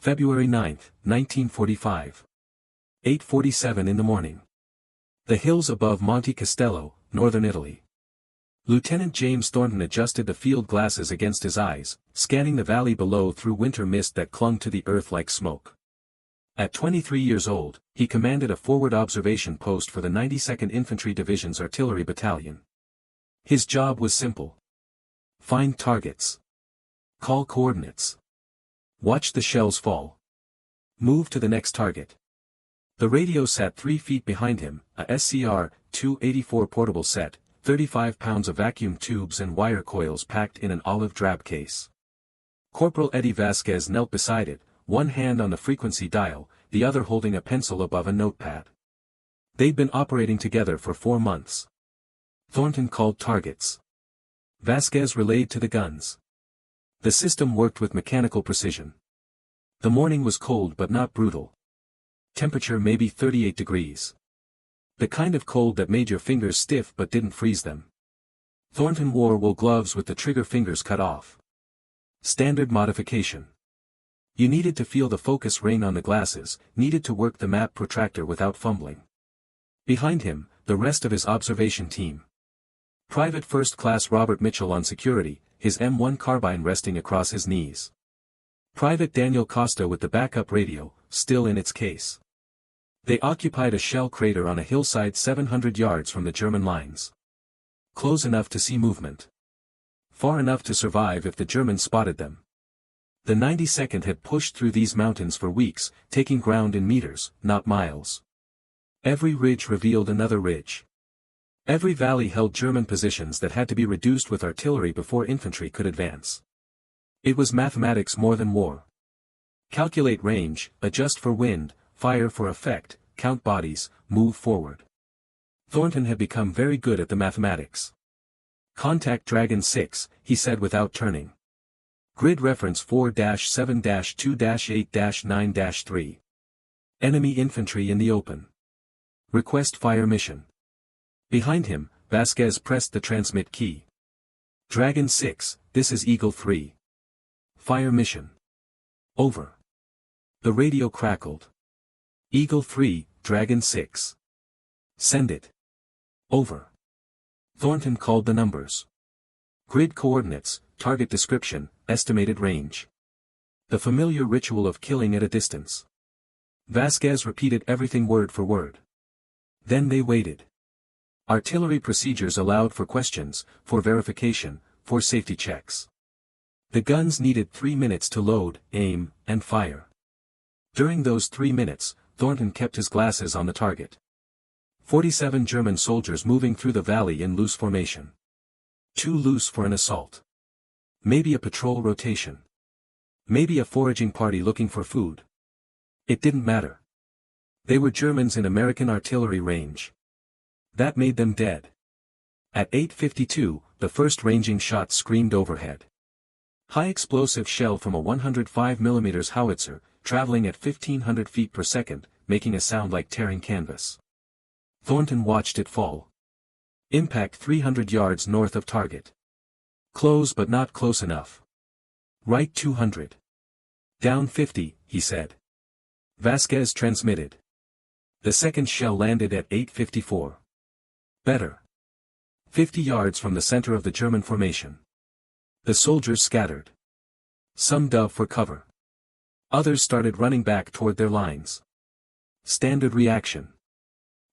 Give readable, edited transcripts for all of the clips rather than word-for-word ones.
February 9, 1945. 8:47 in the morning. The hills above Monte Castello, northern Italy. Lieutenant James Thornton adjusted the field glasses against his eyes, scanning the valley below through winter mist that clung to the earth like smoke. At 23 years old, he commanded a forward observation post for the 92nd Infantry Division's artillery battalion. His job was simple. Find targets. Call coordinates. Watch the shells fall. Move to the next target. The radio sat 3 feet behind him, a SCR-284 portable set, 35 pounds of vacuum tubes and wire coils packed in an olive drab case. Corporal Eddie Vasquez knelt beside it, one hand on the frequency dial, the other holding a pencil above a notepad. They'd been operating together for 4 months. Thornton called targets. Vasquez relayed to the guns. The system worked with mechanical precision. The morning was cold but not brutal. Temperature maybe 38 degrees. The kind of cold that made your fingers stiff but didn't freeze them. Thornton wore wool gloves with the trigger fingers cut off. Standard modification. You needed to feel the focus rain on the glasses, needed to work the map protractor without fumbling. Behind him, the rest of his observation team. Private First Class Robert Mitchell on security, his M1 carbine resting across his knees. Private Daniel Costa with the backup radio, still in its case. They occupied a shell crater on a hillside 700 yards from the German lines. Close enough to see movement. Far enough to survive if the Germans spotted them. The 92nd had pushed through these mountains for weeks, taking ground in meters, not miles. Every ridge revealed another ridge. Every valley held German positions that had to be reduced with artillery before infantry could advance. It was mathematics more than war. Calculate range, adjust for wind, fire for effect, count bodies, move forward. Thornton had become very good at the mathematics. Contact Dragon 6, he said without turning. Grid reference 4-7-2-8-9-3. Enemy infantry in the open. Request fire mission. Behind him, Vasquez pressed the transmit key. Dragon 6, this is Eagle 3. Fire mission. Over. The radio crackled. Eagle 3, Dragon 6. Send it. Over. Thornton called the numbers. Grid coordinates, target description, estimated range. The familiar ritual of killing at a distance. Vasquez repeated everything word for word. Then they waited. Artillery procedures allowed for questions, for verification, for safety checks. The guns needed 3 minutes to load, aim, and fire. During those 3 minutes, Thornton kept his glasses on the target. 47 German soldiers moving through the valley in loose formation. Too loose for an assault. Maybe a patrol rotation. Maybe a foraging party looking for food. It didn't matter. They were Germans in American artillery range. That made them dead. At 8:52, the first ranging shot screamed overhead. High explosive shell from a 105 mm howitzer, traveling at 1500 feet per second, making a sound like tearing canvas. Thornton watched it fall. Impact 300 yards north of target. Close but not close enough. Right 200. Down 50, he said. Vasquez transmitted. The second shell landed at 8:54. Better. 50 yards from the center of the German formation. The soldiers scattered. Some dove for cover. Others started running back toward their lines. Standard reaction.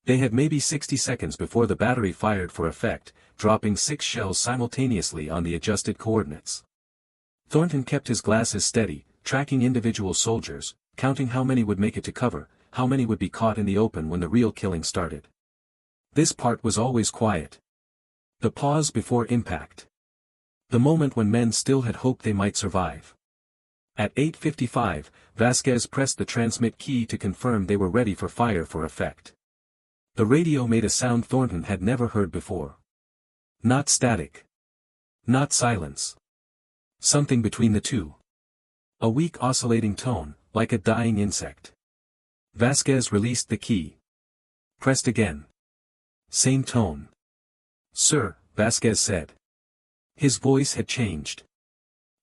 They had maybe 60 seconds before the battery fired for effect, dropping 6 shells simultaneously on the adjusted coordinates. Thornton kept his glasses steady, tracking individual soldiers, counting how many would make it to cover, how many would be caught in the open when the real killing started. This part was always quiet. The pause before impact. The moment when men still had hoped they might survive. At 8:55, Vasquez pressed the transmit key to confirm they were ready for fire for effect. The radio made a sound Thornton had never heard before. Not static. Not silence. Something between the two. A weak oscillating tone, like a dying insect. Vasquez released the key. Pressed again. Same tone. Sir, Vasquez said. His voice had changed.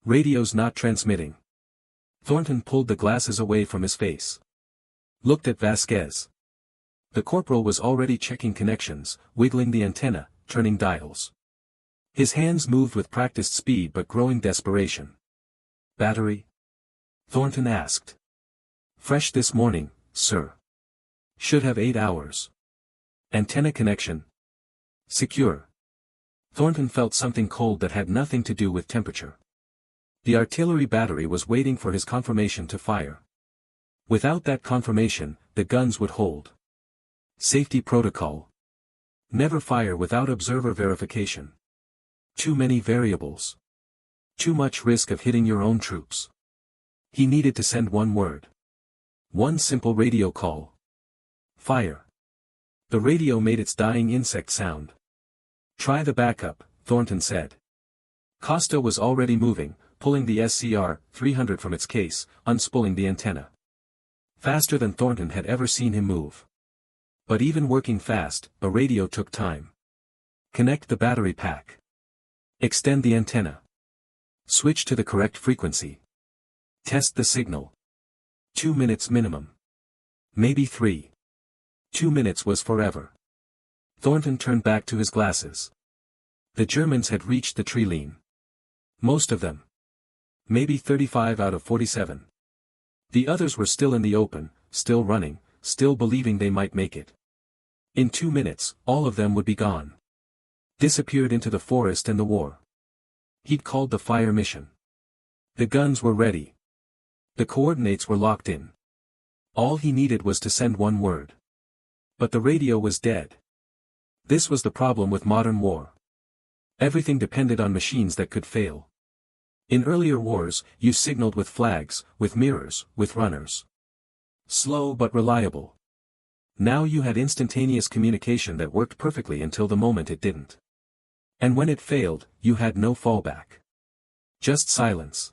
Radio's not transmitting. Thornton pulled the glasses away from his face. Looked at Vasquez. The corporal was already checking connections, wiggling the antenna, turning dials. His hands moved with practiced speed but growing desperation. Battery? Thornton asked. Fresh this morning, sir. Should have 8 hours. Antenna connection? Secure. Thornton felt something cold that had nothing to do with temperature. The artillery battery was waiting for his confirmation to fire. Without that confirmation, the guns would hold. Safety protocol. Never fire without observer verification. Too many variables. Too much risk of hitting your own troops. He needed to send one word. One simple radio call. Fire. The radio made its dying insect sound. Try the backup, Thornton said. Costa was already moving, pulling the SCR-300 from its case, unspooling the antenna. Faster than Thornton had ever seen him move. But even working fast, a radio took time. Connect the battery pack. Extend the antenna. Switch to the correct frequency. Test the signal. 2 minutes minimum. Maybe 3. 2 minutes was forever. Thornton turned back to his glasses. The Germans had reached the tree line. Most of them. Maybe 35 out of 47. The others were still in the open, still running, still believing they might make it. In 2 minutes, all of them would be gone. Disappeared into the forest and the war. He'd called the fire mission. The guns were ready. The coordinates were locked in. All he needed was to send one word. But the radio was dead. This was the problem with modern war. Everything depended on machines that could fail. In earlier wars, you signaled with flags, with mirrors, with runners. Slow but reliable. Now you had instantaneous communication that worked perfectly until the moment it didn't. And when it failed, you had no fallback. Just silence.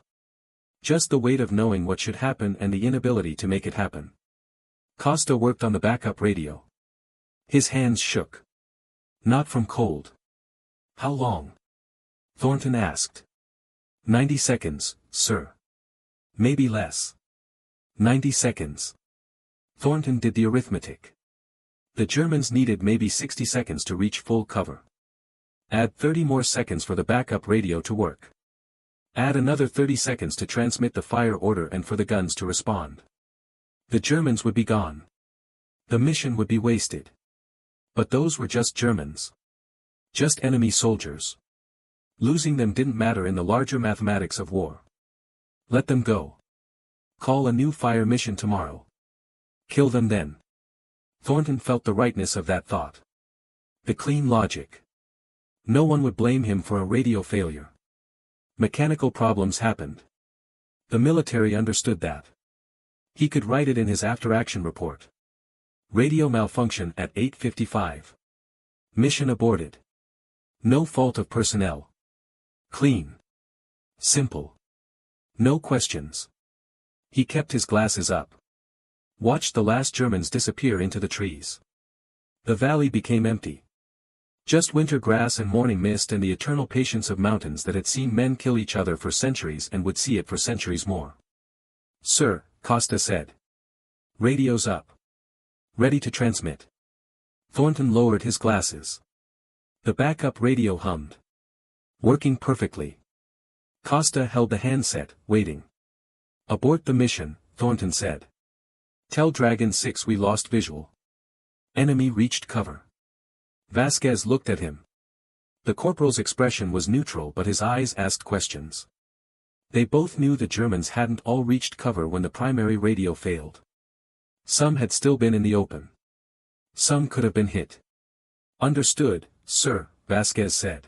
Just the weight of knowing what should happen and the inability to make it happen. Costa worked on the backup radio. His hands shook. Not from cold. How long? Thornton asked. 90 seconds, sir. Maybe less. 90 seconds. Thornton did the arithmetic. The Germans needed maybe 60 seconds to reach full cover. Add 30 more seconds for the backup radio to work. Add another 30 seconds to transmit the fire order and for the guns to respond. The Germans would be gone. The mission would be wasted. But those were just Germans. Just enemy soldiers. Losing them didn't matter in the larger mathematics of war. Let them go. Call a new fire mission tomorrow. Kill them then. Thornton felt the rightness of that thought. The clean logic. No one would blame him for a radio failure. Mechanical problems happened. The military understood that. He could write it in his after-action report. Radio malfunction at 8:55. Mission aborted. No fault of personnel. Clean. Simple. No questions. He kept his glasses up. Watched the last Germans disappear into the trees. The valley became empty. Just winter grass and morning mist and the eternal patience of mountains that had seen men kill each other for centuries and would see it for centuries more. Sir, Costa said. Radio's up. Ready to transmit. Thornton lowered his glasses. The backup radio hummed. Working perfectly. Costa held the handset, waiting. Abort the mission, Thornton said. Tell Dragon 6 we lost visual. Enemy reached cover. Vasquez looked at him. The corporal's expression was neutral but his eyes asked questions. They both knew the Germans hadn't all reached cover when the primary radio failed. Some had still been in the open. Some could have been hit. Understood, sir, Vasquez said.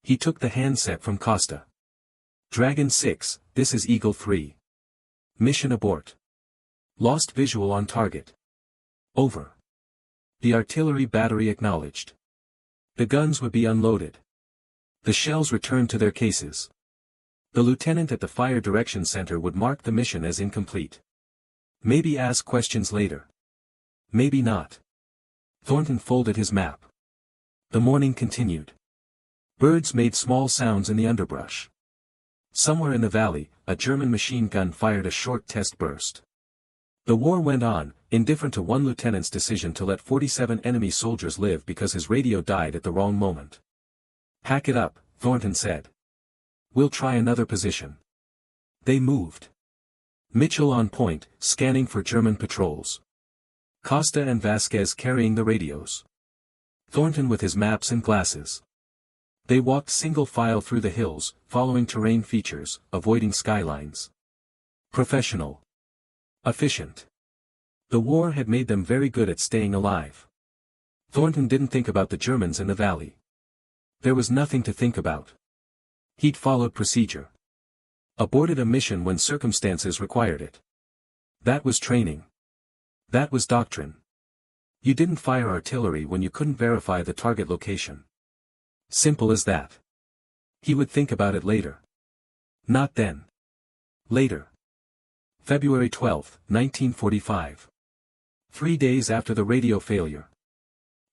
He took the handset from Costa. Dragon 6, this is Eagle 3. Mission abort. Lost visual on target. Over. The artillery battery acknowledged. The guns would be unloaded. The shells returned to their cases. The lieutenant at the Fire Direction Center would mark the mission as incomplete. Maybe ask questions later. Maybe not. Thornton folded his map. The morning continued. Birds made small sounds in the underbrush. Somewhere in the valley, a German machine gun fired a short test burst. The war went on, indifferent to one lieutenant's decision to let 47 enemy soldiers live because his radio died at the wrong moment. "Pack it up," Thornton said. "We'll try another position." They moved. Mitchell on point, scanning for German patrols. Costa and Vasquez carrying the radios. Thornton with his maps and glasses. They walked single file through the hills, following terrain features, avoiding skylines. Professional. Efficient. The war had made them very good at staying alive. Thornton didn't think about the Germans in the valley. There was nothing to think about. He'd followed procedure. Aborted a mission when circumstances required it. That was training. That was doctrine. You didn't fire artillery when you couldn't verify the target location. Simple as that. He would think about it later. Not then. Later. February 12, 1945. 3 days after the radio failure.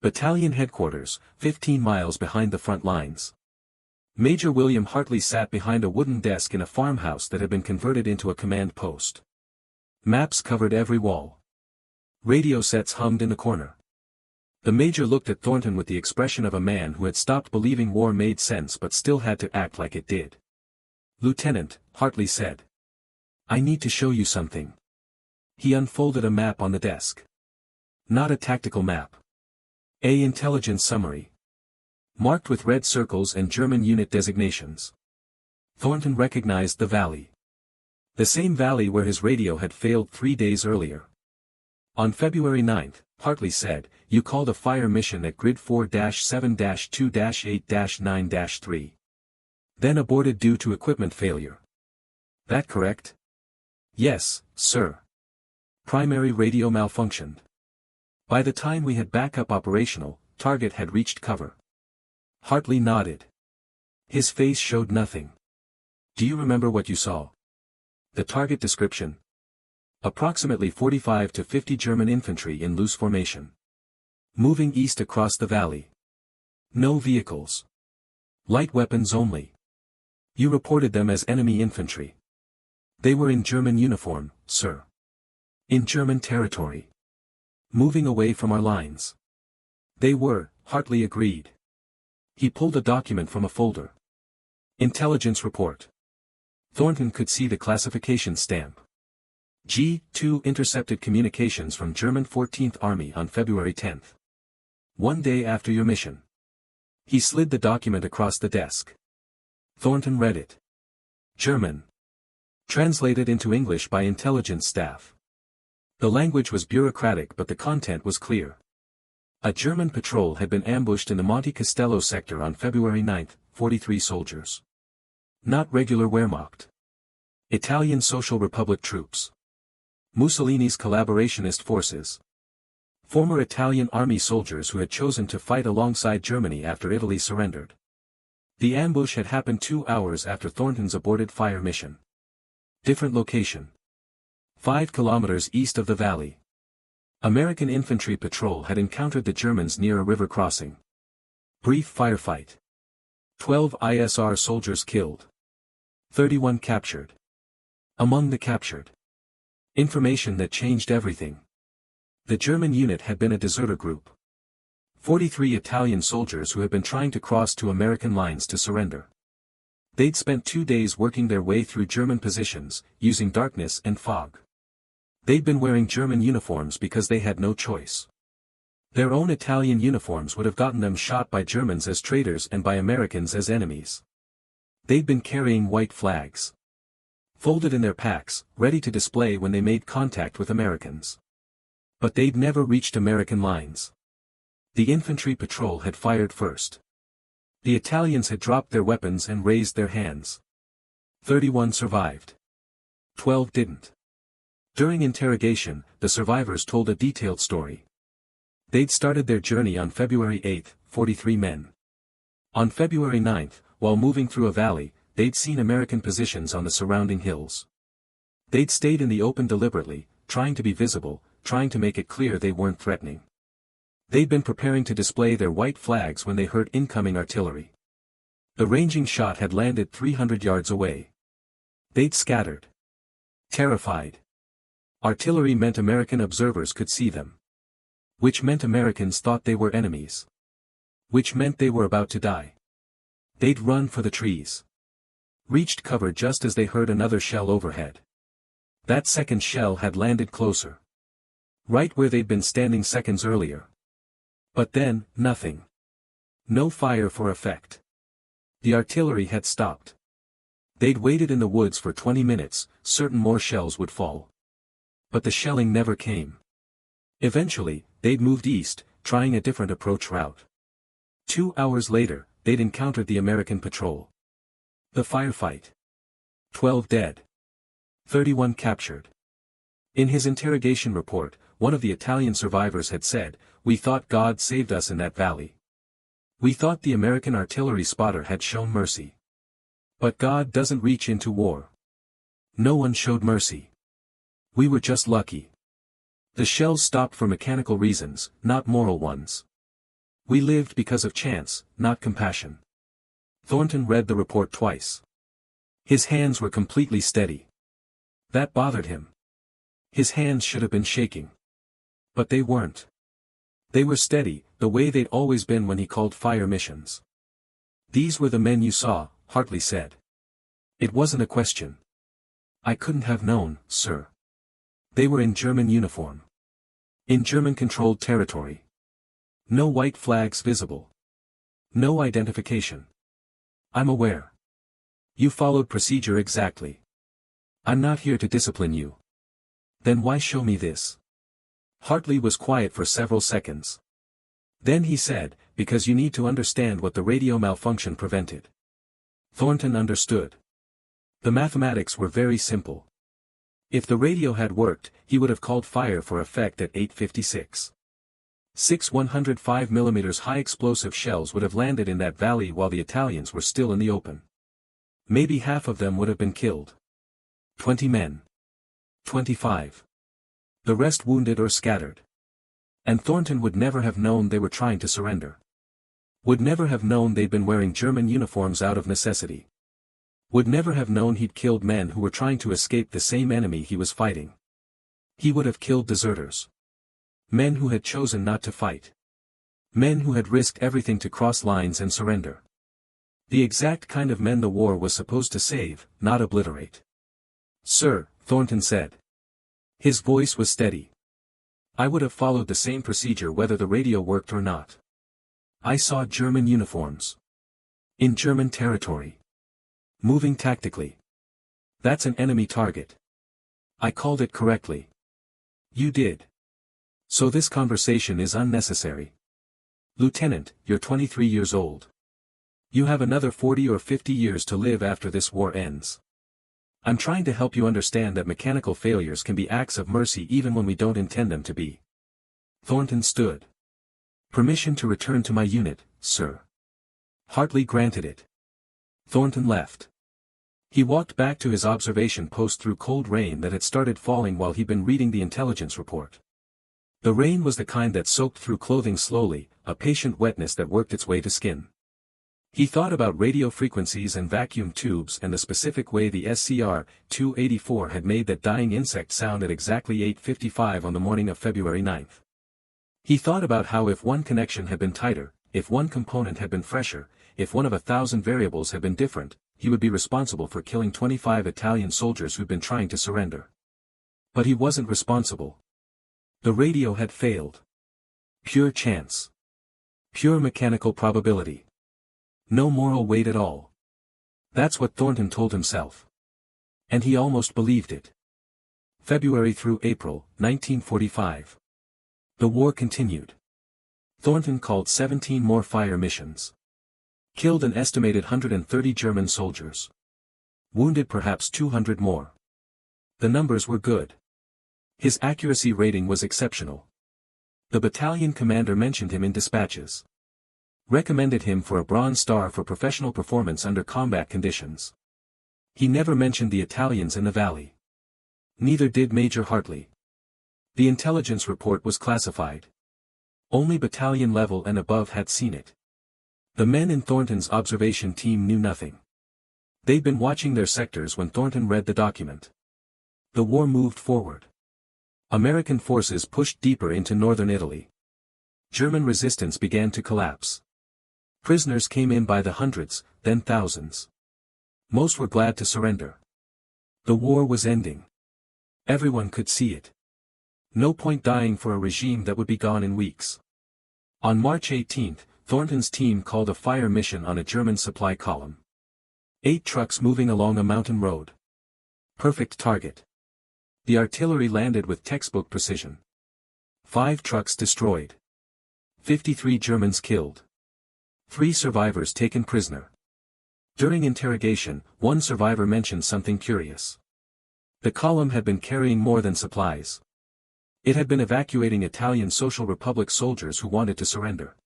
Battalion headquarters, 15 miles behind the front lines. Major William Hartley sat behind a wooden desk in a farmhouse that had been converted into a command post. Maps covered every wall. Radio sets hummed in the corner. The major looked at Thornton with the expression of a man who had stopped believing war made sense but still had to act like it did. "Lieutenant," Hartley said. "I need to show you something." He unfolded a map on the desk. Not a tactical map. A intelligence summary. Marked with red circles and German unit designations. Thornton recognized the valley. The same valley where his radio had failed 3 days earlier. On February 9, Hartley said, "You called a fire mission at grid 4-7-2-8-9-3. Then aborted due to equipment failure. That correct?" "Yes, sir. Primary radio malfunctioned. By the time we had backup operational, target had reached cover." Hartley nodded. His face showed nothing. "Do you remember what you saw?" "The target description. Approximately 45 to 50 German infantry in loose formation. Moving east across the valley. No vehicles. Light weapons only. You reported them as enemy infantry." "They were in German uniform, sir. In German territory. Moving away from our lines." "They were," Hartley agreed. He pulled a document from a folder. Intelligence report. Thornton could see the classification stamp. G2 intercepted communications from German 14th Army on February 10. 1 day after your mission. He slid the document across the desk. Thornton read it. German. Translated into English by intelligence staff. The language was bureaucratic but the content was clear. A German patrol had been ambushed in the Monte Castello sector on February 9, 43 soldiers. Not regular Wehrmacht. Italian Social Republic troops. Mussolini's collaborationist forces. Former Italian army soldiers who had chosen to fight alongside Germany after Italy surrendered. The ambush had happened 2 hours after Thornton's aborted fire mission. Different location. 5 kilometers east of the valley. American infantry patrol had encountered the Germans near a river crossing. Brief firefight. 12 ISR soldiers killed. 31 captured. Among the captured. Information that changed everything. The German unit had been a deserter group. 43 Italian soldiers who had been trying to cross to American lines to surrender. They'd spent 2 days working their way through German positions, using darkness and fog. They'd been wearing German uniforms because they had no choice. Their own Italian uniforms would have gotten them shot by Germans as traitors and by Americans as enemies. They'd been carrying white flags. Folded in their packs, ready to display when they made contact with Americans. But they'd never reached American lines. The infantry patrol had fired first. The Italians had dropped their weapons and raised their hands. 31 survived. 12 didn't. During interrogation, the survivors told a detailed story. They'd started their journey on February 8, 43 men. On February 9, while moving through a valley, they'd seen American positions on the surrounding hills. They'd stayed in the open deliberately, trying to be visible, trying to make it clear they weren't threatening. They'd been preparing to display their white flags when they heard incoming artillery. The ranging shot had landed 300 yards away. They'd scattered. Terrified. Artillery meant American observers could see them. Which meant Americans thought they were enemies. Which meant they were about to die. They'd run for the trees. Reached cover just as they heard another shell overhead. That second shell had landed closer. Right where they'd been standing seconds earlier. But then, nothing. No fire for effect. The artillery had stopped. They'd waited in the woods for 20 minutes, certain more shells would fall. But the shelling never came. Eventually, they'd moved east, trying a different approach route. 2 hours later, they'd encountered the American patrol. The firefight. 12 dead. 31 captured. In his interrogation report, one of the Italian survivors had said, "We thought God saved us in that valley. We thought the American artillery spotter had shown mercy. But God doesn't reach into war. No one showed mercy. We were just lucky. The shells stopped for mechanical reasons, not moral ones. We lived because of chance, not compassion." Thornton read the report twice. His hands were completely steady. That bothered him. His hands should have been shaking. But they weren't. They were steady, the way they'd always been when he called fire missions. "These were the men you saw," Hartley said. "It wasn't a question. I couldn't have known, sir. They were in German uniform. In German-controlled territory. No white flags visible. No identification. I'm aware. You followed procedure exactly. I'm not here to discipline you. Then why show me this?" Hartley was quiet for several seconds. Then he said, "Because you need to understand what the radio malfunction prevented." Thornton understood. The mathematics were very simple. If the radio had worked, he would have called fire for effect at 8:56. 6 105mm high explosive shells would have landed in that valley while the Italians were still in the open. Maybe half of them would have been killed. 20 men. 25. The rest wounded or scattered. And Thornton would never have known they were trying to surrender. Would never have known they'd been wearing German uniforms out of necessity. Would never have known he'd killed men who were trying to escape the same enemy he was fighting. He would have killed deserters. Men who had chosen not to fight. Men who had risked everything to cross lines and surrender. The exact kind of men the war was supposed to save, not obliterate. "Sir," Thornton said. His voice was steady. "I would have followed the same procedure whether the radio worked or not. I saw German uniforms. In German territory. Moving tactically. That's an enemy target. I called it correctly. You did. So this conversation is unnecessary. Lieutenant, you're 23 years old. You have another 40 or 50 years to live after this war ends. I'm trying to help you understand that mechanical failures can be acts of mercy even when we don't intend them to be." Thornton stood. "Permission to return to my unit, sir." Hartley granted it. Thornton left. He walked back to his observation post through cold rain that had started falling while he'd been reading the intelligence report. The rain was the kind that soaked through clothing slowly, a patient wetness that worked its way to skin. He thought about radio frequencies and vacuum tubes and the specific way the SCR-284 had made that dying insect sound at exactly 8:55 on the morning of February 9. He thought about how if one connection had been tighter, if one component had been fresher, if one of 1,000 variables had been different, he would be responsible for killing 25 Italian soldiers who'd been trying to surrender. But he wasn't responsible. The radio had failed. Pure chance. Pure mechanical probability. No moral weight at all. That's what Thornton told himself. And he almost believed it. February through April, 1945. The war continued. Thornton called 17 more fire missions. Killed an estimated 130 German soldiers. Wounded perhaps 200 more. The numbers were good. His accuracy rating was exceptional. The battalion commander mentioned him in dispatches. Recommended him for a Bronze Star for professional performance under combat conditions. He never mentioned the Italians in the valley. Neither did Major Hartley. The intelligence report was classified. Only battalion level and above had seen it. The men in Thornton's observation team knew nothing. They'd been watching their sectors when Thornton read the document. The war moved forward. American forces pushed deeper into northern Italy. German resistance began to collapse. Prisoners came in by the hundreds, then thousands. Most were glad to surrender. The war was ending. Everyone could see it. No point dying for a regime that would be gone in weeks. On March 18, Thornton's team called a fire mission on a German supply column. 8 trucks moving along a mountain road. Perfect target. The artillery landed with textbook precision. 5 trucks destroyed. 53 Germans killed. 3 survivors taken prisoner. During interrogation, one survivor mentioned something curious. The column had been carrying more than supplies. It had been evacuating Italian Social Republic soldiers who wanted to surrender.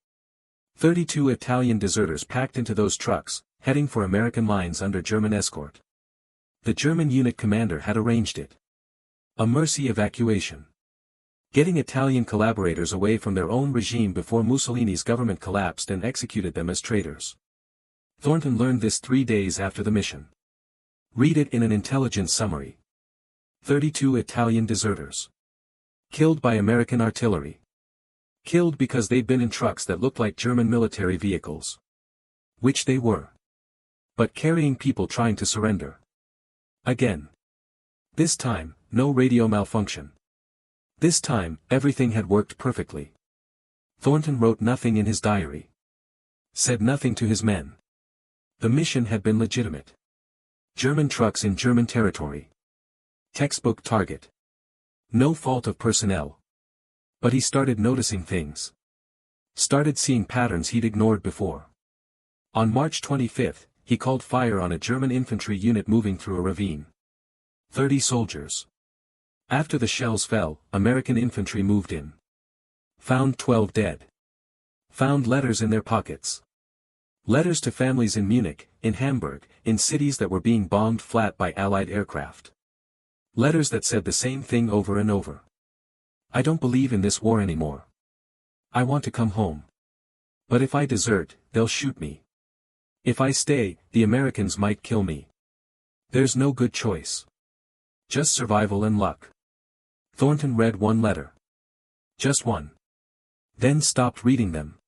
32 Italian deserters packed into those trucks, heading for American lines under German escort. The German unit commander had arranged it. A mercy evacuation. Getting Italian collaborators away from their own regime before Mussolini's government collapsed and executed them as traitors. Thornton learned this 3 days after the mission. Read it in an intelligence summary. 32 Italian deserters. Killed by American artillery. Killed because they'd been in trucks that looked like German military vehicles. Which they were. But carrying people trying to surrender. Again. This time, no radio malfunction. This time, everything had worked perfectly. Thornton wrote nothing in his diary. Said nothing to his men. The mission had been legitimate. German trucks in German territory. Textbook target. No fault of personnel. But he started noticing things. Started seeing patterns he'd ignored before. On March 25, he called fire on a German infantry unit moving through a ravine. 30 soldiers. After the shells fell, American infantry moved in. Found 12 dead. Found letters in their pockets. Letters to families in Munich, in Hamburg, in cities that were being bombed flat by Allied aircraft. Letters that said the same thing over and over. I don't believe in this war anymore. I want to come home. But if I desert, they'll shoot me. If I stay, the Americans might kill me. There's no good choice. Just survival and luck. Thornton read one letter. Just one. Then stopped reading them.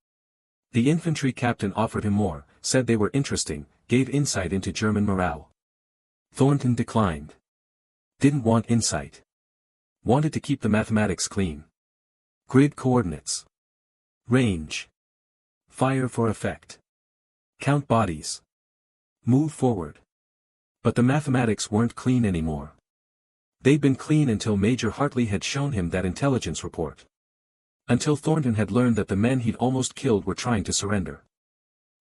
The infantry captain offered him more, said they were interesting, gave insight into German morale. Thornton declined. Didn't want insight. Wanted to keep the mathematics clean. Grid coordinates. Range. Fire for effect. Count bodies. Move forward. But the mathematics weren't clean anymore. They'd been clean until Major Hartley had shown him that intelligence report. Until Thornton had learned that the men he'd almost killed were trying to surrender.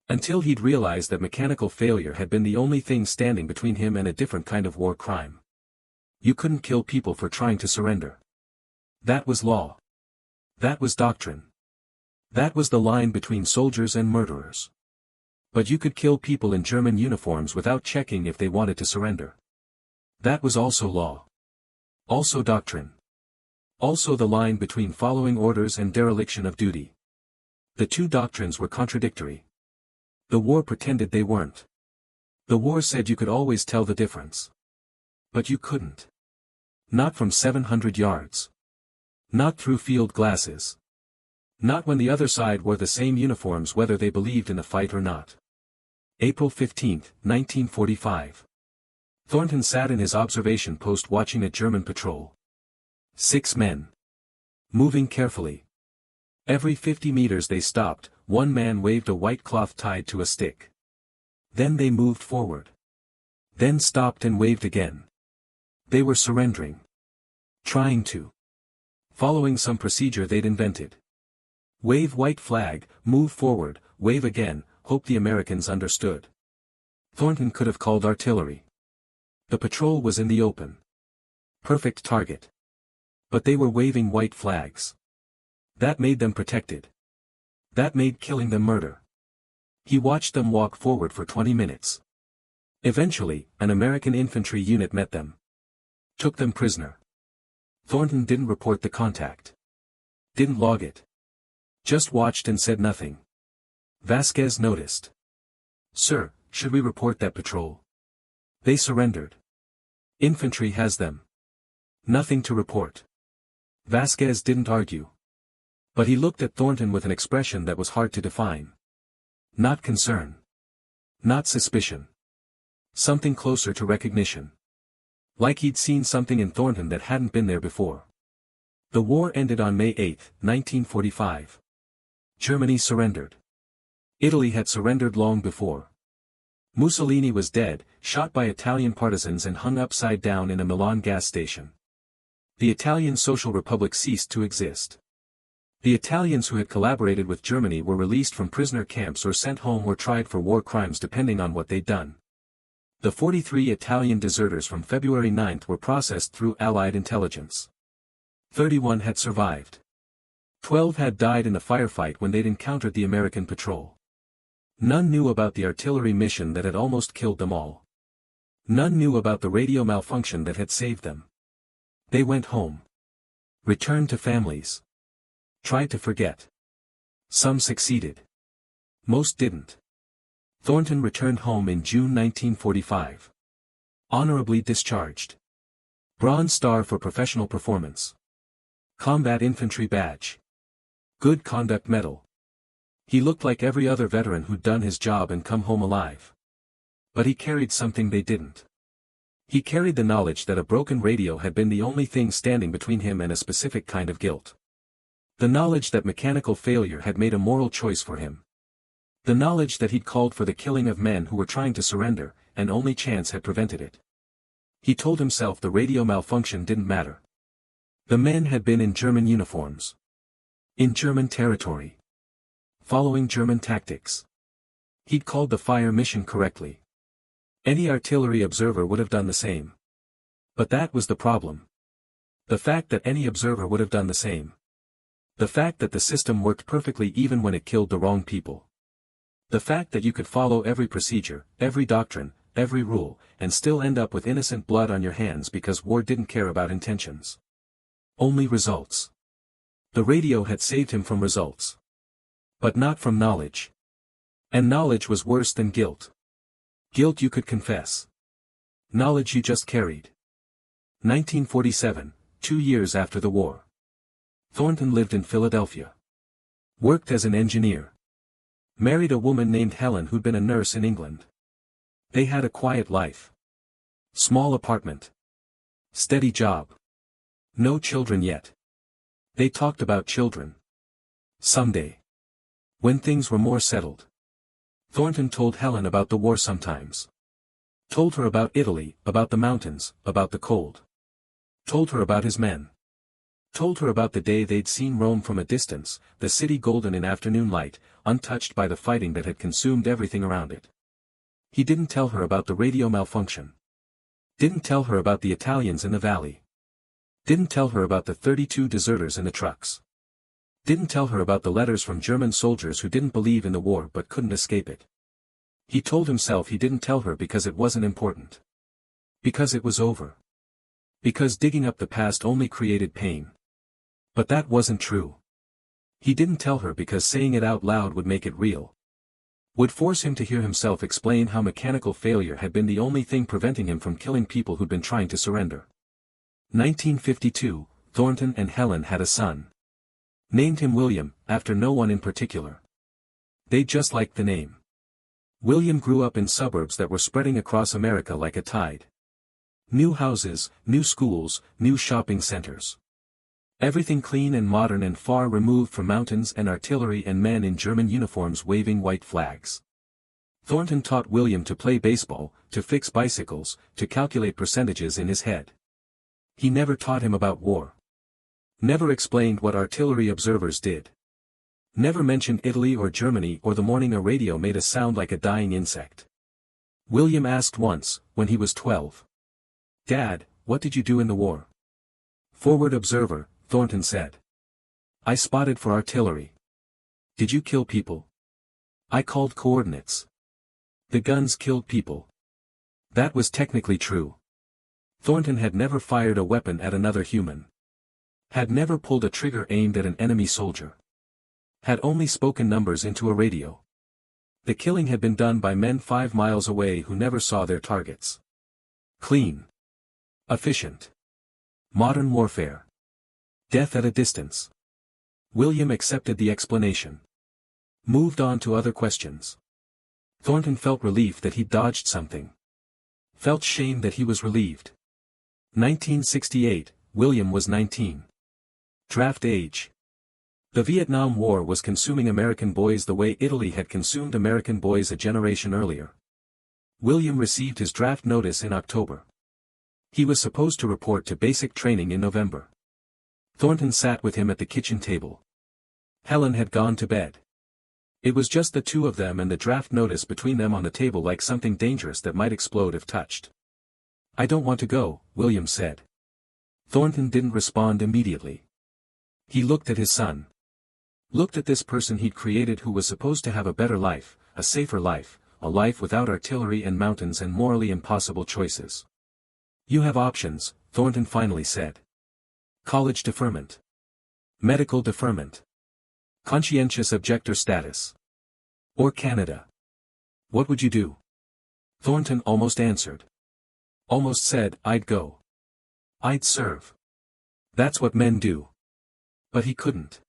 Until he'd realized that mechanical failure had been the only thing standing between him and a different kind of war crime. You couldn't kill people for trying to surrender. That was law. That was doctrine. That was the line between soldiers and murderers. But you could kill people in German uniforms without checking if they wanted to surrender. That was also law. Also doctrine. Also the line between following orders and dereliction of duty. The two doctrines were contradictory. The war pretended they weren't. The war said you could always tell the difference. But you couldn't. Not from 700 yards. Not through field glasses. Not when the other side wore the same uniforms whether they believed in the fight or not. April 15, 1945. Thornton sat in his observation post watching a German patrol. 6 men. Moving carefully. Every 50 meters they stopped, one man waved a white cloth tied to a stick. Then they moved forward. Then stopped and waved again. They were surrendering. Trying to. Following some procedure they'd invented. Wave white flag, move forward, wave again, hope the Americans understood. Thornton could have called artillery. The patrol was in the open. Perfect target. But they were waving white flags. That made them protected. That made killing them murder. He watched them walk forward for 20 minutes. Eventually, an American infantry unit met them. Took them prisoner. Thornton didn't report the contact. Didn't log it. Just watched and said nothing. Vasquez noticed. "Sir, should we report that patrol?" They surrendered. Infantry has them. Nothing to report. Vasquez didn't argue. But he looked at Thornton with an expression that was hard to define. Not concern. Not suspicion. Something closer to recognition. Like he'd seen something in Thornton that hadn't been there before. The war ended on May 8, 1945. Germany surrendered. Italy had surrendered long before. Mussolini was dead, shot by Italian partisans and hung upside down in a Milan gas station. The Italian Social Republic ceased to exist. The Italians who had collaborated with Germany were released from prisoner camps or sent home or tried for war crimes depending on what they'd done. The 43 Italian deserters from February 9 were processed through Allied intelligence. 31 had survived. 12 had died in a firefight when they'd encountered the American patrol. None knew about the artillery mission that had almost killed them all. None knew about the radio malfunction that had saved them. They went home. Returned to families. Tried to forget. Some succeeded. Most didn't. Thornton returned home in June 1945. Honorably discharged. Bronze Star for professional performance. Combat Infantry Badge. Good Conduct Medal. He looked like every other veteran who'd done his job and come home alive. But he carried something they didn't. He carried the knowledge that a broken radio had been the only thing standing between him and a specific kind of guilt. The knowledge that mechanical failure had made a moral choice for him. The knowledge that he'd called for the killing of men who were trying to surrender, and only chance had prevented it. He told himself the radio malfunction didn't matter. The men had been in German uniforms. In German territory. Following German tactics. He'd called the fire mission correctly. Any artillery observer would have done the same. But that was the problem. The fact that any observer would have done the same. The fact that the system worked perfectly even when it killed the wrong people. The fact that you could follow every procedure, every doctrine, every rule, and still end up with innocent blood on your hands because war didn't care about intentions. Only results. The radio had saved him from results. But not from knowledge. And knowledge was worse than guilt. Guilt you could confess. Knowledge you just carried. 1947, 2 years after the war. Thornton lived in Philadelphia. Worked as an engineer. Married a woman named Helen who'd been a nurse in England. They had a quiet life. Small apartment. Steady job. No children yet. They talked about children. Someday. When things were more settled. Thornton told Helen about the war sometimes. Told her about Italy, about the mountains, about the cold. Told her about his men. Told her about the day they'd seen Rome from a distance, the city golden in afternoon light, untouched by the fighting that had consumed everything around it. He didn't tell her about the radio malfunction. Didn't tell her about the Italians in the valley. Didn't tell her about the 32 deserters in the trucks. Didn't tell her about the letters from German soldiers who didn't believe in the war but couldn't escape it. He told himself he didn't tell her because it wasn't important. Because it was over. Because digging up the past only created pain. But that wasn't true. He didn't tell her because saying it out loud would make it real. Would force him to hear himself explain how mechanical failure had been the only thing preventing him from killing people who'd been trying to surrender. 1952, Thornton and Helen had a son. Named him William, after no one in particular. They just liked the name. William grew up in suburbs that were spreading across America like a tide. New houses, new schools, new shopping centers. Everything clean and modern and far removed from mountains and artillery and men in German uniforms waving white flags. Thornton taught William to play baseball, to fix bicycles, to calculate percentages in his head. He never taught him about war. Never explained what artillery observers did. Never mentioned Italy or Germany or the morning a radio made a sound like a dying insect. William asked once, when he was 12. "Dad, what did you do in the war?" "Forward observer," Thornton said. "I spotted for artillery." "Did you kill people?" "I called coordinates." "The guns killed people." That was technically true. Thornton had never fired a weapon at another human. Had never pulled a trigger aimed at an enemy soldier. Had only spoken numbers into a radio. The killing had been done by men 5 miles away who never saw their targets. Clean. Efficient. Modern warfare. Death at a distance. William accepted the explanation. Moved on to other questions. Thornton felt relief that he'd dodged something. Felt shame that he was relieved. 1968, William was 19. Draft age. The Vietnam War was consuming American boys the way Italy had consumed American boys a generation earlier. William received his draft notice in October. He was supposed to report to basic training in November. Thornton sat with him at the kitchen table. Helen had gone to bed. It was just the two of them and the draft notice between them on the table, like something dangerous that might explode if touched. "I don't want to go," William said. Thornton didn't respond immediately. He looked at his son. Looked at this person he'd created who was supposed to have a better life, a safer life, a life without artillery and mountains and morally impossible choices. "You have options," Thornton finally said. "College deferment. Medical deferment. Conscientious objector status. Or Canada. What would you do?" Thornton almost answered. Almost said, "I'd go. I'd serve. That's what men do." But he couldn't.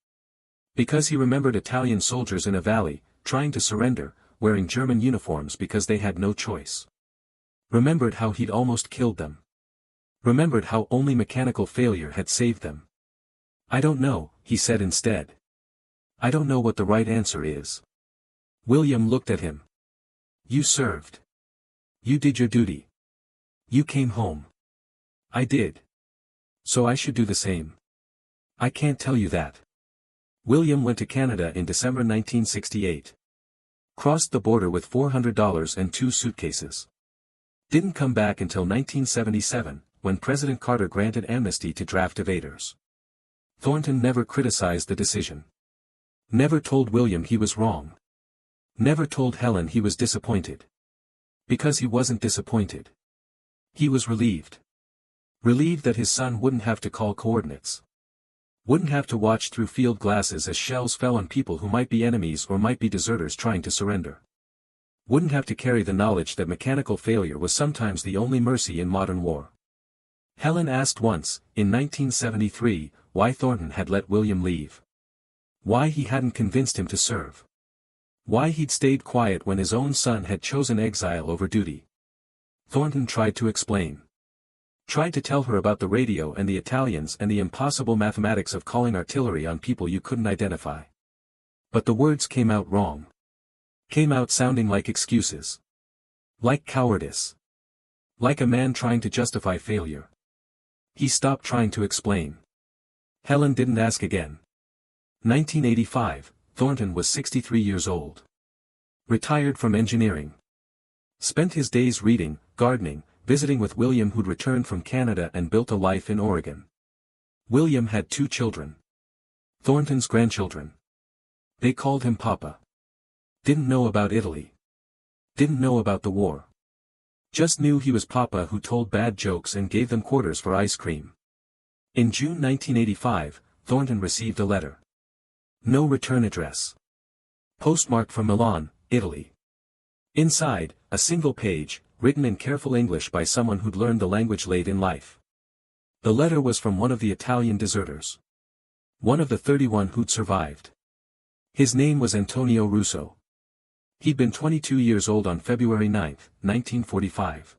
Because he remembered Italian soldiers in a valley, trying to surrender, wearing German uniforms because they had no choice. Remembered how he'd almost killed them. Remembered how only mechanical failure had saved them. "I don't know," he said instead. "I don't know what the right answer is." William looked at him. "You served. You did your duty. You came home." "I did. So I should do the same." "I can't tell you that." William went to Canada in December 1968. Crossed the border with $400 and 2 suitcases. Didn't come back until 1977, when President Carter granted amnesty to draft evaders. Thornton never criticized the decision. Never told William he was wrong. Never told Helen he was disappointed. Because he wasn't disappointed. He was relieved. Relieved that his son wouldn't have to call coordinates. Wouldn't have to watch through field glasses as shells fell on people who might be enemies or might be deserters trying to surrender. Wouldn't have to carry the knowledge that mechanical failure was sometimes the only mercy in modern war. Helen asked once, in 1973, why Thornton had let William leave. Why he hadn't convinced him to serve. Why he'd stayed quiet when his own son had chosen exile over duty. Thornton tried to explain. Tried to tell her about the radio and the Italians and the impossible mathematics of calling artillery on people you couldn't identify. But the words came out wrong. Came out sounding like excuses. Like cowardice. Like a man trying to justify failure. He stopped trying to explain. Helen didn't ask again. 1985, Thornton was 63 years old. Retired from engineering. Spent his days reading, gardening, visiting with William, who'd returned from Canada and built a life in Oregon. William had 2 children. Thornton's grandchildren. They called him Papa. Didn't know about Italy. Didn't know about the war. Just knew he was Papa who told bad jokes and gave them quarters for ice cream. In June 1985, Thornton received a letter. No return address. Postmarked from Milan, Italy. Inside, a single page, written in careful English by someone who'd learned the language late in life. The letter was from one of the Italian deserters. One of the 31 who'd survived. His name was Antonio Russo. He'd been 22 years old on February 9, 1945.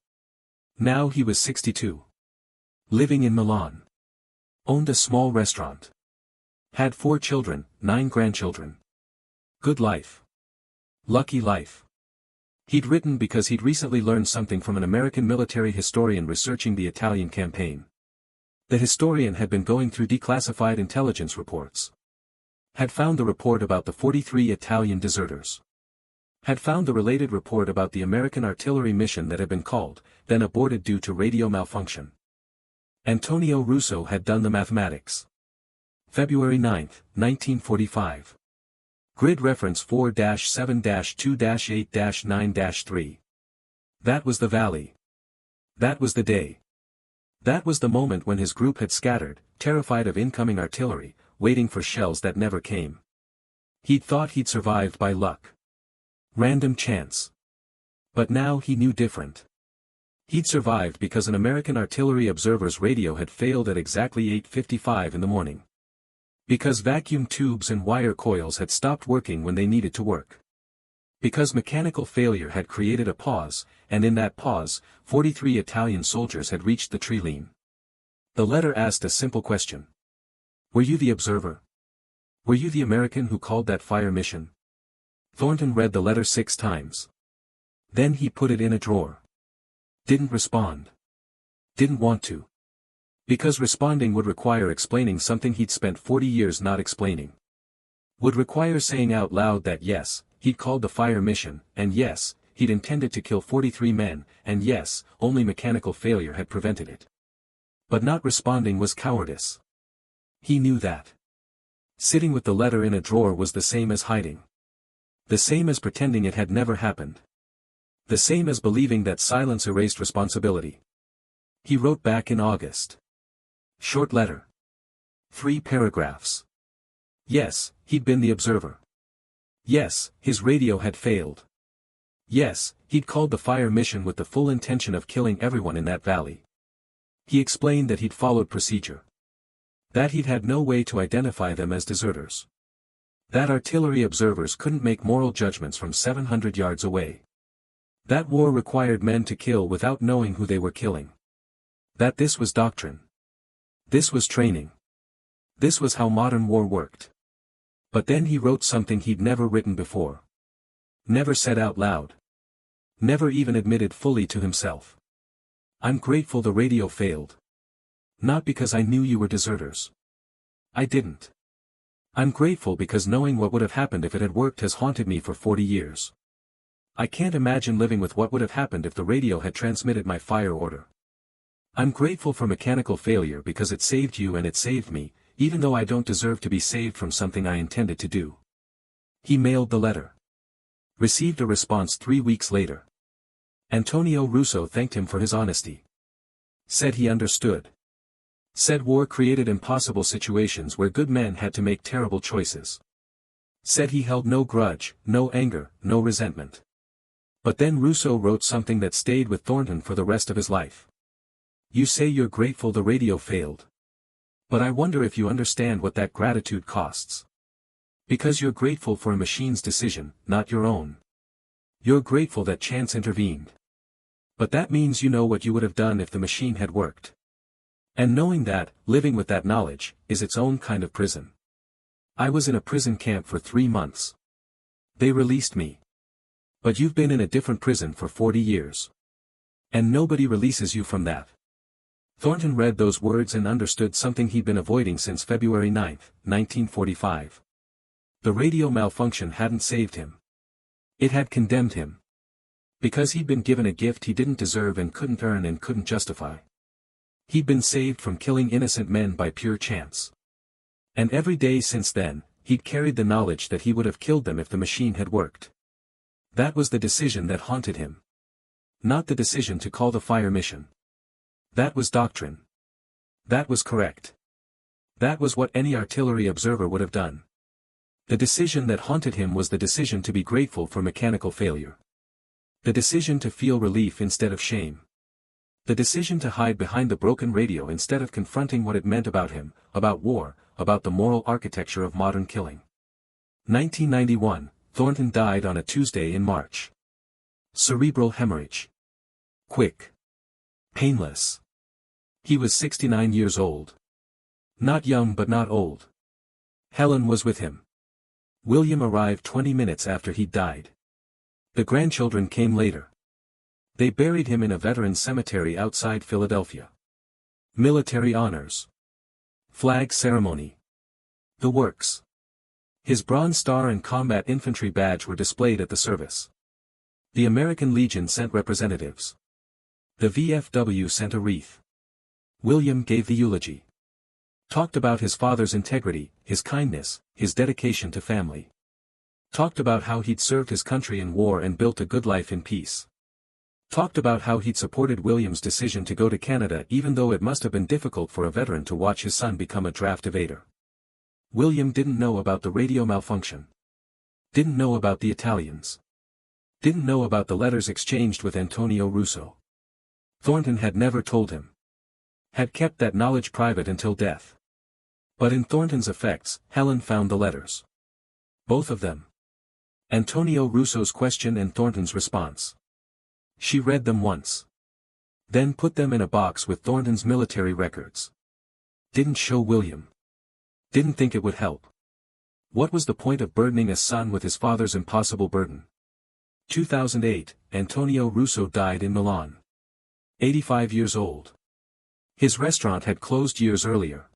Now he was 62. Living in Milan. Owned a small restaurant. Had 4 children, 9 grandchildren. Good life. Lucky life. He'd written because he'd recently learned something from an American military historian researching the Italian campaign. The historian had been going through declassified intelligence reports. Had found the report about the 43 Italian deserters. Had found the related report about the American artillery mission that had been called, then aborted due to radio malfunction. Antonio Russo had done the mathematics. February 9, 1945. Grid reference 4-7-2-8-9-3. That was the valley. That was the day. That was the moment when his group had scattered, terrified of incoming artillery, waiting for shells that never came. He'd thought he'd survived by luck. Random chance. But now he knew different. He'd survived because an American artillery observer's radio had failed at exactly 8:55 in the morning. Because vacuum tubes and wire coils had stopped working when they needed to work. Because mechanical failure had created a pause, and in that pause, 43 Italian soldiers had reached the Triline. The letter asked a simple question. Were you the observer? Were you the American who called that fire mission? Thornton read the letter 6 times. Then he put it in a drawer. Didn't respond. Didn't want to. Because responding would require explaining something he'd spent 40 years not explaining. Would require saying out loud that yes, he'd called the fire mission, and yes, he'd intended to kill 43 men, and yes, only mechanical failure had prevented it. But not responding was cowardice. He knew that. Sitting with the letter in a drawer was the same as hiding. The same as pretending it had never happened. The same as believing that silence erased responsibility. He wrote back in August. Short letter. 3 paragraphs. Yes, he'd been the observer. Yes, his radio had failed. Yes, he'd called the fire mission with the full intention of killing everyone in that valley. He explained that he'd followed procedure. That he'd had no way to identify them as deserters. That artillery observers couldn't make moral judgments from 700 yards away. That war required men to kill without knowing who they were killing. That this was doctrine. This was training. This was how modern war worked. But then he wrote something he'd never written before. Never said out loud. Never even admitted fully to himself. I'm grateful the radio failed. Not because I knew you were deserters. I didn't. I'm grateful because knowing what would have happened if it had worked has haunted me for 40 years. I can't imagine living with what would have happened if the radio had transmitted my fire order. I'm grateful for mechanical failure because it saved you and it saved me, even though I don't deserve to be saved from something I intended to do. He mailed the letter. Received a response 3 weeks later. Antonio Russo thanked him for his honesty. Said he understood. Said war created impossible situations where good men had to make terrible choices. Said he held no grudge, no anger, no resentment. But then Russo wrote something that stayed with Thornton for the rest of his life. You say you're grateful the radio failed. But I wonder if you understand what that gratitude costs. Because you're grateful for a machine's decision, not your own. You're grateful that chance intervened. But that means you know what you would have done if the machine had worked. And knowing that, living with that knowledge, is its own kind of prison. I was in a prison camp for 3 months. They released me. But you've been in a different prison for 40 years. And nobody releases you from that. Thornton read those words and understood something he'd been avoiding since February 9, 1945. The radio malfunction hadn't saved him. It had condemned him. Because he'd been given a gift he didn't deserve and couldn't earn and couldn't justify. He'd been saved from killing innocent men by pure chance. And every day since then, he'd carried the knowledge that he would have killed them if the machine had worked. That was the decision that haunted him. Not the decision to call the fire mission. That was doctrine. That was correct. That was what any artillery observer would have done. The decision that haunted him was the decision to be grateful for mechanical failure. The decision to feel relief instead of shame. The decision to hide behind the broken radio instead of confronting what it meant about him, about war, about the moral architecture of modern killing. 1991, Thornton died on a Tuesday in March. Cerebral hemorrhage. Quick. Painless. He was 69 years old. Not young but not old. Helen was with him. William arrived 20 minutes after he'd died. The grandchildren came later. They buried him in a veteran cemetery outside Philadelphia. Military honors. Flag ceremony. The works. His Bronze Star and Combat Infantry badge were displayed at the service. The American Legion sent representatives. The VFW sent a wreath. William gave the eulogy. Talked about his father's integrity, his kindness, his dedication to family. Talked about how he'd served his country in war and built a good life in peace. Talked about how he'd supported William's decision to go to Canada even though it must have been difficult for a veteran to watch his son become a draft evader. William didn't know about the radio malfunction. Didn't know about the Italians. Didn't know about the letters exchanged with Antonio Russo. Thornton had never told him. Had kept that knowledge private until death. But in Thornton's effects, Helen found the letters. Both of them. Antonio Russo's question and Thornton's response. She read them once. Then put them in a box with Thornton's military records. Didn't show William. Didn't think it would help. What was the point of burdening a son with his father's impossible burden? 2008, Antonio Russo died in Milan. 85 years old. His restaurant had closed years earlier.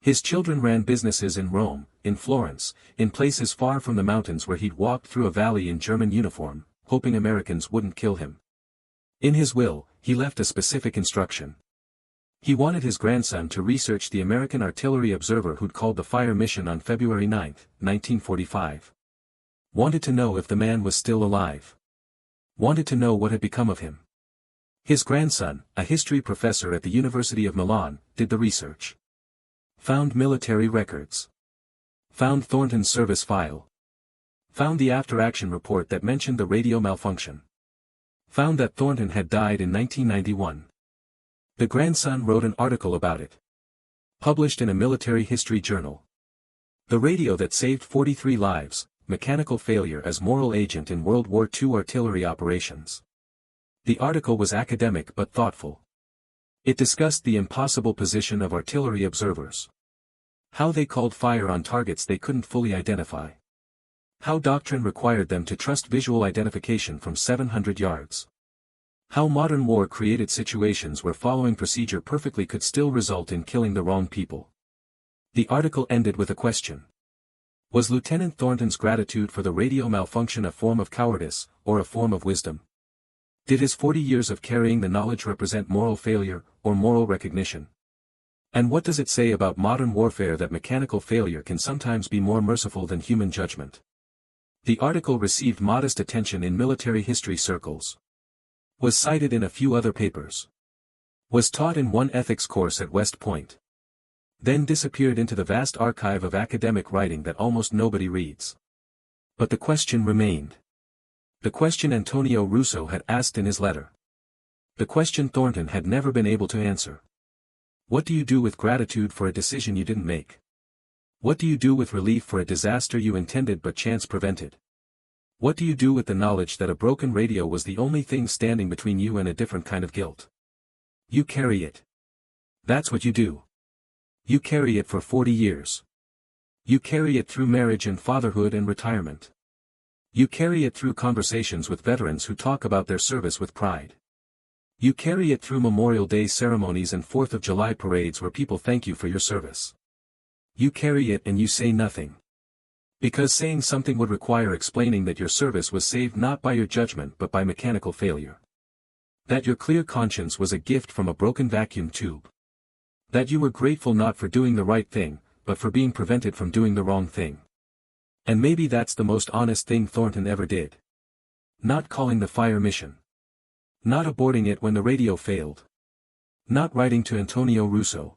His children ran businesses in Rome, in Florence, in places far from the mountains where he'd walked through a valley in German uniform, hoping Americans wouldn't kill him. In his will, he left a specific instruction. He wanted his grandson to research the American artillery observer who'd called the fire mission on February 9, 1945. Wanted to know if the man was still alive. Wanted to know what had become of him. His grandson, a history professor at the University of Milan, did the research. Found military records. Found Thornton's service file. Found the after-action report that mentioned the radio malfunction. Found that Thornton had died in 1991. The grandson wrote an article about it. Published in a military history journal. The radio that saved 43 lives, mechanical failure as moral agent in World War II artillery operations. The article was academic but thoughtful. It discussed the impossible position of artillery observers. How they called fire on targets they couldn't fully identify. How doctrine required them to trust visual identification from 700 yards. How modern war created situations where following procedure perfectly could still result in killing the wrong people. The article ended with a question. Was Lieutenant Thornton's gratitude for the radio malfunction a form of cowardice, or a form of wisdom? Did his 40 years of carrying the knowledge represent moral failure, or moral recognition? And what does it say about modern warfare that mechanical failure can sometimes be more merciful than human judgment? The article received modest attention in military history circles. Was cited in a few other papers. Was taught in one ethics course at West Point. Then disappeared into the vast archive of academic writing that almost nobody reads. But the question remained. The question Antonio Russo had asked in his letter. The question Thornton had never been able to answer. What do you do with gratitude for a decision you didn't make? What do you do with relief for a disaster you intended but chance prevented? What do you do with the knowledge that a broken radio was the only thing standing between you and a different kind of guilt? You carry it. That's what you do. You carry it for 40 years. You carry it through marriage and fatherhood and retirement. You carry it through conversations with veterans who talk about their service with pride. You carry it through Memorial Day ceremonies and 4th of July parades where people thank you for your service. You carry it and you say nothing. Because saying something would require explaining that your service was saved not by your judgment but by mechanical failure. That your clear conscience was a gift from a broken vacuum tube. That you were grateful not for doing the right thing, but for being prevented from doing the wrong thing. And maybe that's the most honest thing Thornton ever did. Not calling the fire mission. Not aborting it when the radio failed. Not writing to Antonio Russo.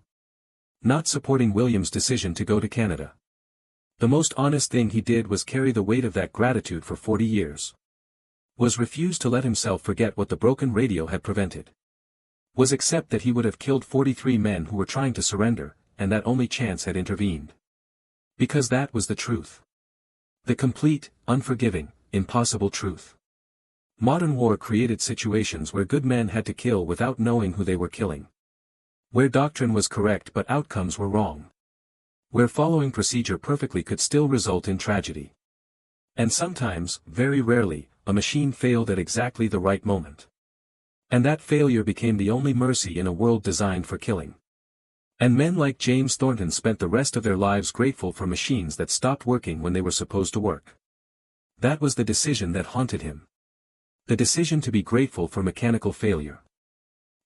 Not supporting William's decision to go to Canada. The most honest thing he did was carry the weight of that gratitude for 40 years. Was refuse to let himself forget what the broken radio had prevented. Was accept that he would have killed 43 men who were trying to surrender, and that only chance had intervened. Because that was the truth. The complete, unforgiving, impossible truth. Modern war created situations where good men had to kill without knowing who they were killing. Where doctrine was correct but outcomes were wrong. Where following procedure perfectly could still result in tragedy. And sometimes, very rarely, a machine failed at exactly the right moment. And that failure became the only mercy in a world designed for killing. And men like James Thornton spent the rest of their lives grateful for machines that stopped working when they were supposed to work. That was the decision that haunted him. The decision to be grateful for mechanical failure.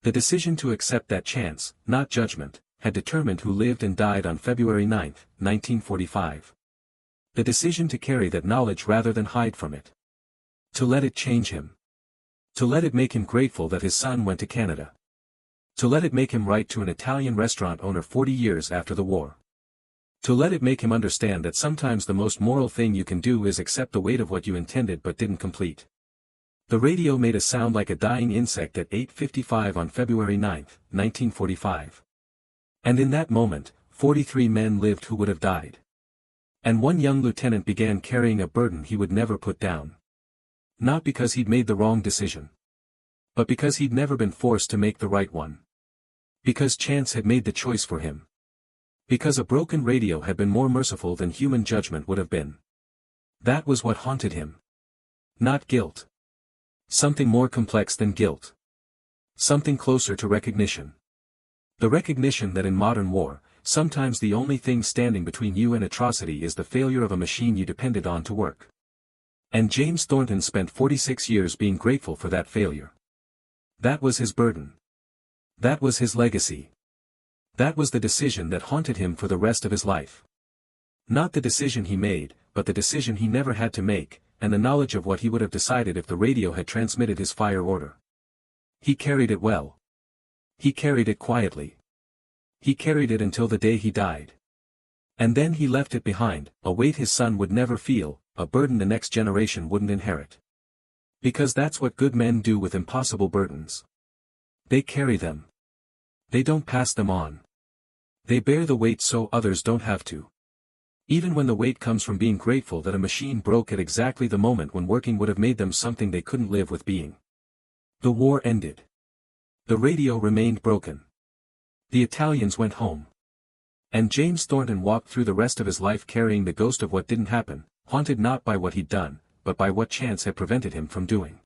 The decision to accept that chance, not judgment, had determined who lived and died on February 9, 1945. The decision to carry that knowledge rather than hide from it. To let it change him. To let it make him grateful that his son went to Canada. To let it make him write to an Italian restaurant owner 40 years after the war. To let it make him understand that sometimes the most moral thing you can do is accept the weight of what you intended but didn't complete. The radio made a sound like a dying insect at 8:55 on February 9, 1945. And in that moment, 43 men lived who would have died. And one young lieutenant began carrying a burden he would never put down. Not because he'd made the wrong decision, but because he'd never been forced to make the right one. Because chance had made the choice for him. Because a broken radio had been more merciful than human judgment would have been. That was what haunted him. Not guilt. Something more complex than guilt. Something closer to recognition. The recognition that in modern war, sometimes the only thing standing between you and atrocity is the failure of a machine you depended on to work. And James Thornton spent 46 years being grateful for that failure. That was his burden. That was his legacy. That was the decision that haunted him for the rest of his life. Not the decision he made, but the decision he never had to make, and the knowledge of what he would have decided if the radio had transmitted his fire order. He carried it well. He carried it quietly. He carried it until the day he died. And then he left it behind, a weight his son would never feel, a burden the next generation wouldn't inherit. Because that's what good men do with impossible burdens. They carry them. They don't pass them on. They bear the weight so others don't have to. Even when the weight comes from being grateful that a machine broke at exactly the moment when working would have made them something they couldn't live with being. The war ended. The radio remained broken. The Italians went home. And James Thornton walked through the rest of his life carrying the ghost of what didn't happen, haunted not by what he'd done, but by what chance had prevented him from doing.